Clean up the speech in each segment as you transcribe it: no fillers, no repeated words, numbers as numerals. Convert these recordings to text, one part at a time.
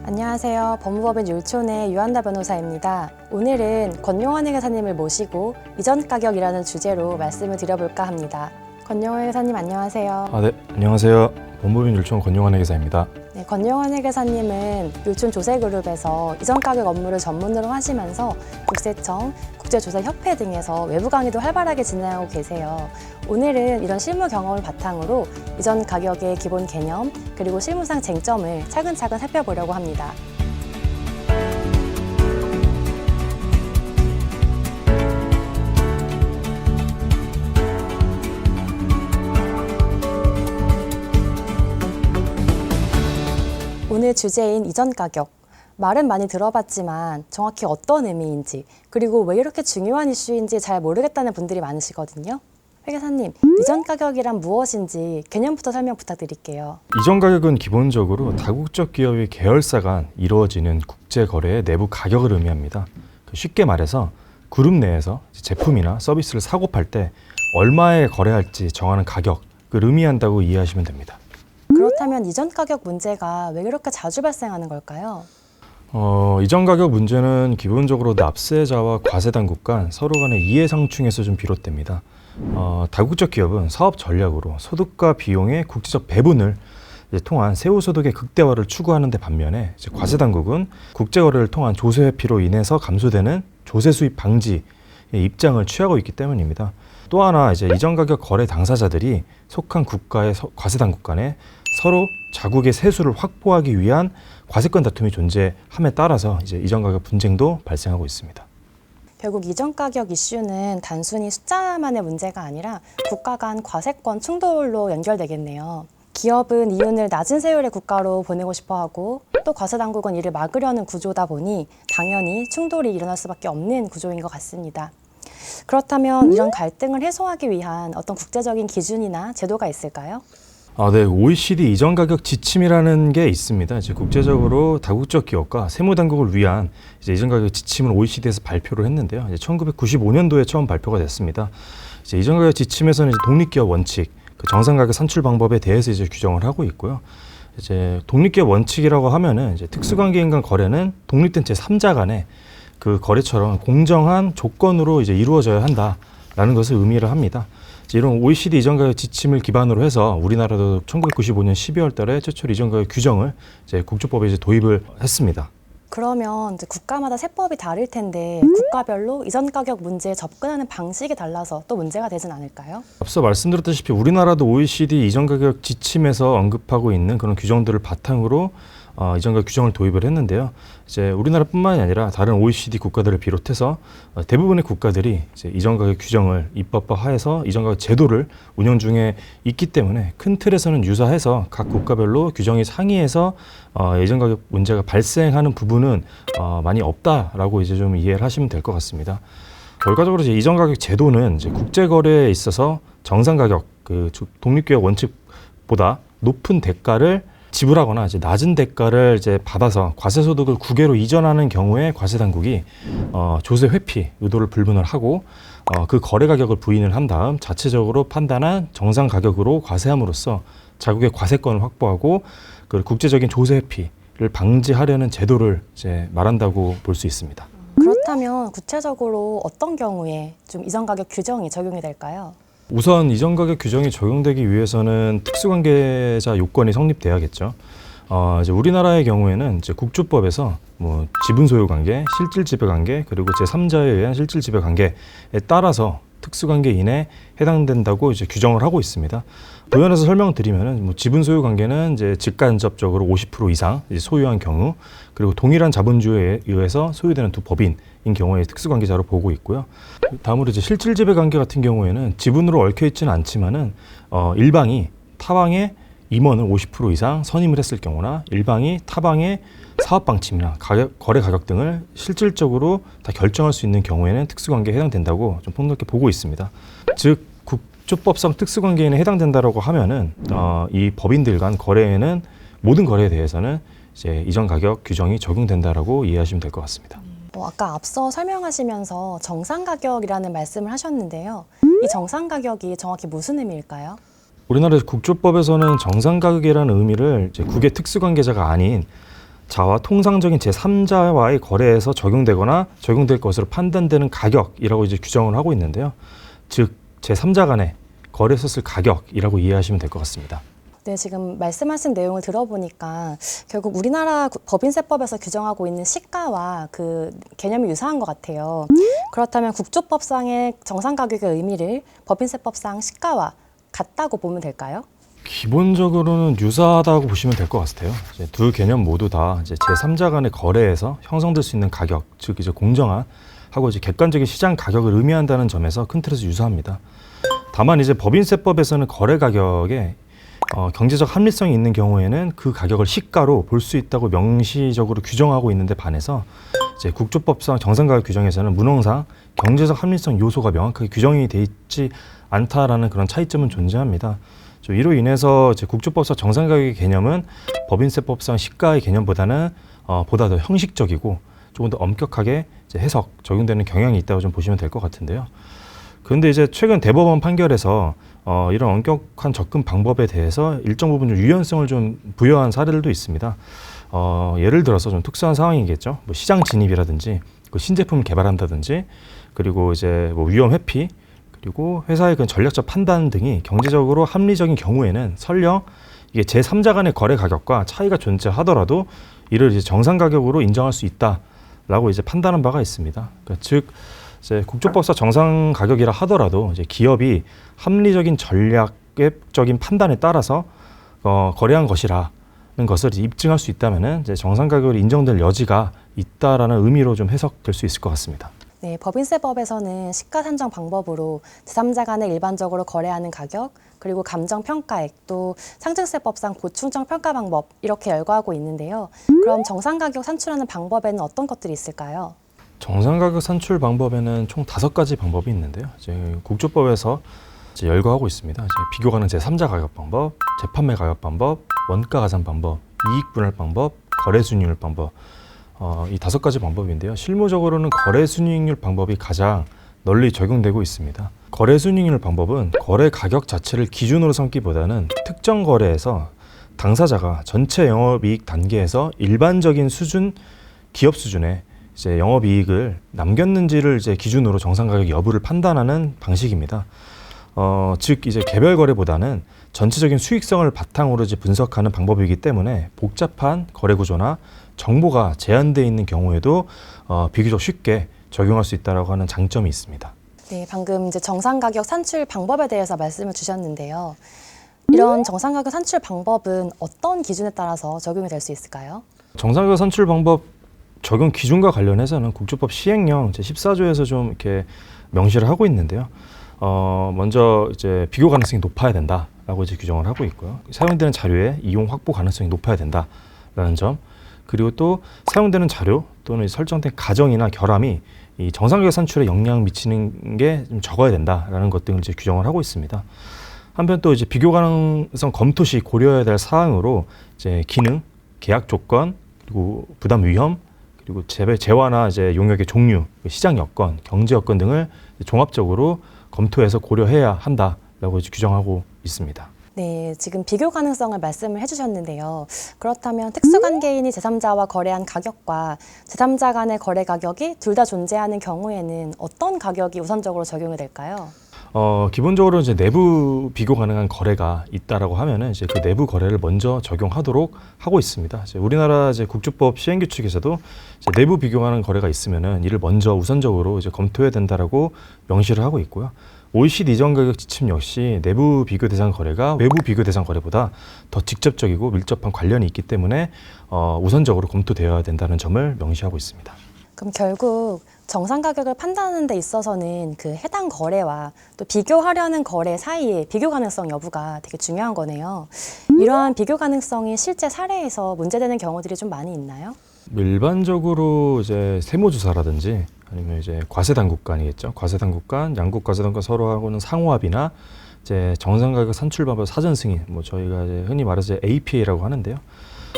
안녕하세요. 법무법인 율촌의 유한나 변호사입니다. 오늘은 권용환 회계사님을 모시고 이전 가격이라는 주제로 말씀을 드려볼까 합니다. 권용환 회계사님 안녕하세요. 네, 안녕하세요. 법무법인 율촌 권용환 회계사입니다. 네, 권용환 회계사님은 율촌 조세그룹에서 이전 가격 업무를 전문으로 하시면서 국세청, 국제조세협회 등에서 외부 강의도 활발하게 진행하고 계세요. 오늘은 이런 실무 경험을 바탕으로 이전 가격의 기본 개념 그리고 실무상 쟁점을 차근차근 살펴보려고 합니다. 오늘 주제인 이전 가격. 말은 많이 들어봤지만 정확히 어떤 의미인지 그리고 왜 이렇게 중요한 이슈인지 잘 모르겠다는 분들이 많으시거든요. 회계사님, 이전 가격이란 무엇인지 개념부터 설명 부탁드릴게요. 이전 가격은 기본적으로 다국적 기업의 계열사 간 이루어지는 국제 거래의 내부 가격을 의미합니다. 쉽게 말해서 그룹 내에서 제품이나 서비스를 사고 팔 때 얼마에 거래할지 정하는 가격을 의미한다고 이해하시면 됩니다. 그렇다면 이전 가격 문제가 왜 이렇게 자주 발생하는 걸까요? 이전 가격 문제는 기본적으로 납세자와 과세당국 간 서로 간의 이해상충에서 좀 비롯됩니다. 다국적 기업은 사업 전략으로 소득과 비용의 국제적 배분을 통한 세후소득의 극대화를 추구하는 데 반면에 과세당국은 국제거래를 통한 조세 회피로 인해서 감소되는 조세 수입 방지의 입장을 취하고 있기 때문입니다. 또 하나 이전 가격 거래 당사자들이 속한 국가의 과세당국 간에 서로 자국의 세수를 확보하기 위한 과세권 다툼이 존재함에 따라서 이전 가격 분쟁도 발생하고 있습니다. 결국 이전 가격 이슈는 단순히 숫자만의 문제가 아니라 국가 간 과세권 충돌로 연결되겠네요. 기업은 이윤을 낮은 세율의 국가로 보내고 싶어 하고 또 과세당국은 이를 막으려는 구조다 보니 당연히 충돌이 일어날 수밖에 없는 구조인 것 같습니다. 그렇다면 이런 갈등을 해소하기 위한 어떤 국제적인 기준이나 제도가 있을까요? 네, OECD 이전 가격 지침이라는 게 있습니다. 국제적으로 다국적 기업과 세무당국을 위한 이전 가격 지침을 OECD에서 발표를 했는데요. 1995년도에 처음 발표가 됐습니다. 이전 가격 지침에서는 독립기업 원칙, 정상 가격 산출 방법에 대해서 규정을 하고 있고요. 독립기업 원칙이라고 하면은 특수관계인 간 거래는 독립된 제3자 간의 그 거래처럼 공정한 조건으로 이루어져야 한다라는 것을 의미를 합니다. 이런 OECD 이전 가격 지침을 기반으로 해서 우리나라도 1995년 12월 달에 최초로 이전 가격 규정을 국조법에 도입을 했습니다. 그러면 국가마다 세법이 다를 텐데 국가별로 이전 가격 문제에 접근하는 방식이 달라서 또 문제가 되진 않을까요? 앞서 말씀드렸다시피 우리나라도 OECD 이전 가격 지침에서 언급하고 있는 그런 규정들을 바탕으로 이전 가격 규정을 도입을 했는데요. 우리나라뿐만이 아니라 다른 OECD 국가들을 비롯해서 대부분의 국가들이 이전 가격 규정을 입법화해서 이전 가격 제도를 운영 중에 있기 때문에 큰 틀에서는 유사해서 각 국가별로 규정이 상이해서 이전 가격 문제가 발생하는 부분은 많이 없다라고 좀 이해를 하시면 될 것 같습니다. 결과적으로 이전 가격 제도는 국제 거래에 있어서 정상 가격, 독립기업 원칙보다 높은 대가를 지불하거나 낮은 대가를 받아서 과세소득을 국외로 이전하는 경우에 과세당국이 조세 회피 의도를 불문을 하고 그 거래 가격을 부인을 한 다음 자체적으로 판단한 정상 가격으로 과세함으로써 자국의 과세권을 확보하고 그 국제적인 조세 회피를 방지하려는 제도를 말한다고 볼 수 있습니다. 그렇다면 구체적으로 어떤 경우에 좀 이전 가격 규정이 적용이 될까요? 우선 이전 가격 규정이 적용되기 위해서는 특수관계자 요건이 성립돼야겠죠. 우리나라의 경우에는 국조법에서 지분 소유 관계, 실질 지배 관계, 그리고 제3자에 의한 실질 지배 관계에 따라서 특수관계인에 해당된다고 규정을 하고 있습니다. 부연해서 설명드리면은 지분 소유 관계는 직간접적으로 50% 이상 소유한 경우, 그리고 동일한 자본주의에 의해서 소유되는 두 법인인 경우에 특수관계자로 보고 있고요. 다음으로 실질 지배 관계 같은 경우에는 지분으로 얽혀 있지는 않지만은 일방이 타방의 임원을 50% 이상 선임을 했을 경우나 일방이 타방의 사업 방침이나 거래 가격 등을 실질적으로 다 결정할 수 있는 경우에는 특수관계에 해당된다고 좀 폭넓게 보고 있습니다. 즉 국조법상 특수관계인에 해당된다라고 하면은 이 법인들 간 거래에는 모든 거래에 대해서는 이전 가격 규정이 적용된다라고 이해하시면 될 것 같습니다. 아까 앞서 설명하시면서 정상 가격이라는 말씀을 하셨는데요. 이 정상 가격이 정확히 무슨 의미일까요? 우리나라 국조법에서는 정상 가격이라는 의미를 국외 특수관계자가 아닌 자와 통상적인 제3자와의 거래에서 적용되거나 적용될 것으로 판단되는 가격이라고 이제 규정을 하고 있는데요. 즉 제3자 간의 거래에 썼을 가격이라고 이해하시면 될 것 같습니다. 네, 지금 말씀하신 내용을 들어보니까 결국 우리나라 법인세법에서 규정하고 있는 시가와 그 개념이 유사한 것 같아요. 그렇다면 국조법상의 정상가격의 의미를 법인세법상 시가와 같다고 보면 될까요? 기본적으로는 유사하다고 보시면 될 것 같아요. 이제 두 개념 모두 다 이제 제3자 간의 거래에서 형성될 수 있는 가격, 즉 이제 공정한 하고 이제 객관적인 시장 가격을 의미한다는 점에서 큰 틀에서 유사합니다. 다만 이제 법인세법에서는 거래 가격에 경제적 합리성이 있는 경우에는 그 가격을 시가로 볼 수 있다고 명시적으로 규정하고 있는데 반해서 이제 국조법상 정상가격 규정에서는 문헌상 경제적 합리성 요소가 명확하게 규정이 돼 있지 않다라는 그런 차이점은 존재합니다. 이로 인해서 이제 국조법상 정상가격의 개념은 법인세법상 시가의 개념보다는 보다 더 형식적이고 조금 더 엄격하게 이제 해석 적용되는 경향이 있다고 좀 보시면 될 것 같은데요. 그런데 이제 최근 대법원 판결에서 이런 엄격한 접근 방법에 대해서 일정 부분 좀 유연성을 좀 부여한 사례들도 있습니다. 예를 들어서 좀 특수한 상황이겠죠. 뭐 시장 진입이라든지 그 신제품을 개발한다든지 그리고 이제 뭐 위험 회피 그리고 회사의 그 전략적 판단 등이 경제적으로 합리적인 경우에는 설령 이게 제3자 간의 거래 가격과 차이가 존재하더라도 이를 이제 정상 가격으로 인정할 수 있다라고 이제 판단한 바가 있습니다. 그러니까 즉 이제 국조법상 정상 가격이라 하더라도 이제 기업이 합리적인 전략적인 판단에 따라서 거래한 것이라는 것을 입증할 수 있다면은 이제 정상 가격으로 인정될 여지가 있다라는 의미로 좀 해석될 수 있을 것 같습니다. 네, 법인세법에서는 시가 산정 방법으로 제3자 간에 일반적으로 거래하는 가격, 그리고 감정평가액, 또 상증세법상 고충정 평가 방법 이렇게 열거하고 있는데요. 그럼 정상가격 산출하는 방법에는 어떤 것들이 있을까요? 정상가격 산출 방법에는 총 5가지 방법이 있는데요. 이제 국조법에서 이제 열거하고 있습니다. 이제 비교 가능 제3자 가격 방법, 재판매 가격 방법, 원가 가산 방법, 이익 분할 방법, 거래 순이익률 방법. 이 5가지 방법인데요. 실무적으로는 거래 순이익률 방법이 가장 널리 적용되고 있습니다. 거래 순이익률 방법은 거래 가격 자체를 기준으로 삼기보다는 특정 거래에서 당사자가 전체 영업이익 단계에서 일반적인 수준, 기업 수준의 이제 영업이익을 남겼는지를 이제 기준으로 정상가격 여부를 판단하는 방식입니다. 즉 이제 개별 거래보다는 전체적인 수익성을 바탕으로 이제 분석하는 방법이기 때문에 복잡한 거래 구조나 정보가 제한되어 있는 경우에도 비교적 쉽게 적용할 수 있다라고 하는 장점이 있습니다. 네, 방금 이제 정상가격 산출 방법에 대해서 말씀을 주셨는데요. 이런 정상가격 산출 방법은 어떤 기준에 따라서 적용이 될 수 있을까요? 정상가격 산출 방법 적용 기준과 관련해서는 국조법 시행령 제14조에서 좀 이렇게 명시를 하고 있는데요. 먼저 이제 비교 가능성이 높아야 된다라고 이제 규정을 하고 있고요. 사용되는 자료의 이용 확보 가능성이 높아야 된다라는 점. 그리고 또 사용되는 자료 또는 설정된 가정이나 결함이 이 정상가격 산출에 영향을 미치는 게 좀 적어야 된다라는 것 등을 이제 규정을 하고 있습니다. 한편 또 이제 비교 가능성 검토 시 고려해야 될 사항으로 이제 기능, 계약 조건, 그리고 부담 위험, 그리고 재화나 이제 용역의 종류, 시장 여건, 경제 여건 등을 종합적으로 검토해서 고려해야 한다라고 이제 규정하고 있습니다. 네, 지금 비교 가능성을 말씀을 해주셨는데요. 그렇다면 특수관계인이 제3자와 거래한 가격과 제3자 간의 거래 가격이 둘 다 존재하는 경우에는 어떤 가격이 우선적으로 적용이 될까요? 기본적으로 이제 내부 비교 가능한 거래가 있다라고 하면은 이제 그 내부 거래를 먼저 적용하도록 하고 있습니다. 이제 우리나라 이제 국조법 시행 규칙에서도 이제 내부 비교 가능한 거래가 있으면은 이를 먼저 우선적으로 이제 검토해야 된다라고 명시를 하고 있고요. OECD 이전 가격 지침 역시 내부 비교 대상 거래가 외부 비교 대상 거래보다 더 직접적이고 밀접한 관련이 있기 때문에 우선적으로 검토되어야 된다는 점을 명시하고 있습니다. 그럼 결국 정상 가격을 판단하는 데 있어서는 그 해당 거래와 또 비교하려는 거래 사이의 비교 가능성 여부가 되게 중요한 거네요. 이러한 비교 가능성이 실제 사례에서 문제되는 경우들이 좀 많이 있나요? 일반적으로 이제 세무조사라든지 아니면 이제 과세당국 간이겠죠. 과세당국 간, 양국 과세당국 간 서로 하고는 상호합의나 이제 정상가격 산출 방법 사전 승인, 뭐 저희가 이제 흔히 말해서 APA라고 하는데요.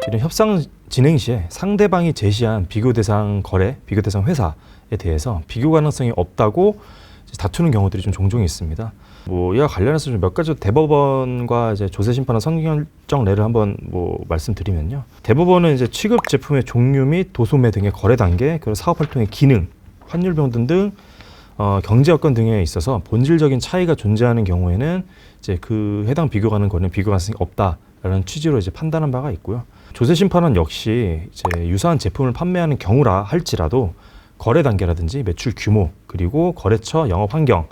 이런 협상 진행 시에 상대방이 제시한 비교 대상 거래, 비교 대상 회사에 대해서 비교 가능성이 없다고 다투는 경우들이 좀 종종 있습니다. 뭐 이와 관련해서 좀 몇 가지 대법원과 이제 조세 심판원 선결정례를 한번 뭐 말씀드리면요. 대법원은 이제 취급 제품의 종류 및 도소매 등의 거래 단계, 그리고 사업 활동의 기능, 환율 변동 등 경제 여건 등에 있어서 본질적인 차이가 존재하는 경우에는 이제 그 해당 비교 가능 거래는 비교 가능성이 없다라는 취지로 이제 판단한 바가 있고요. 조세 심판원 역시 이제 유사한 제품을 판매하는 경우라 할지라도 거래 단계라든지 매출 규모, 그리고 거래처 영업 환경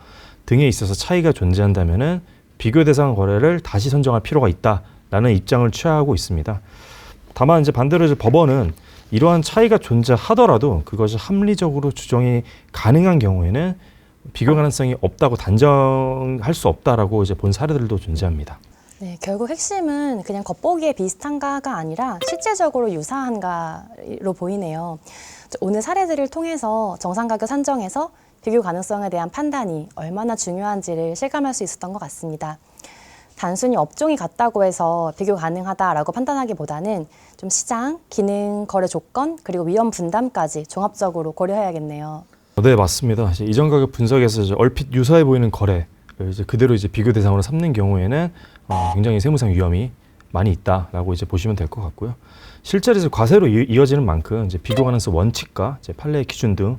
등에 있어서 차이가 존재한다면은 비교 대상 거래를 다시 선정할 필요가 있다라는 입장을 취하고 있습니다. 다만 이제 반대로 이제 법원은 이러한 차이가 존재하더라도 그것이 합리적으로 추정이 가능한 경우에는 비교 가능성이 없다고 단정할 수 없다라고 이제 본 사례들도 존재합니다. 네, 결국 핵심은 그냥 겉보기에 비슷한가가 아니라 실제적으로 유사한가로 보이네요. 오늘 사례들을 통해서 정상 가격 산정에서 비교 가능성에 대한 판단이 얼마나 중요한지를 실감할 수 있었던 것 같습니다. 단순히 업종이 같다고 해서 비교 가능하다라고 판단하기보다는 좀 시장, 기능, 거래 조건, 그리고 위험 분담까지 종합적으로 고려해야겠네요. 네, 맞습니다. 이제 이전 가격 분석에서 이제 얼핏 유사해 보이는 거래를 이제 그대로 이제 비교 대상으로 삼는 경우에는 굉장히 세무상 위험이 많이 있다라고 이제 보시면 될 것 같고요. 실제로 이제 과세로 이어지는 만큼 이제 비교 가능성 원칙과 이제 판례 기준 등을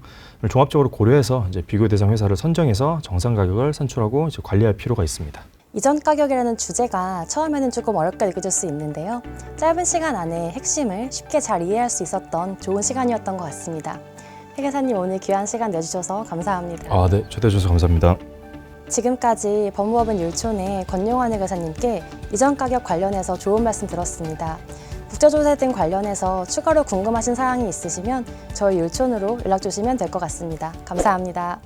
종합적으로 고려해서 이제 비교 대상 회사를 선정해서 정상 가격을 산출하고 이제 관리할 필요가 있습니다. 이전 가격이라는 주제가 처음에는 조금 어렵게 느껴질 수 있는데요. 짧은 시간 안에 핵심을 쉽게 잘 이해할 수 있었던 좋은 시간이었던 것 같습니다. 회계사님 오늘 귀한 시간 내주셔서 감사합니다. 네, 초대해 주셔서 감사합니다. 지금까지 법무법인 율촌의 권용환 회계사님께 이전 가격 관련해서 좋은 말씀 들었습니다. 국제조세 등 관련해서 추가로 궁금하신 사항이 있으시면 저희 율촌으로 연락 주시면 될 것 같습니다. 감사합니다.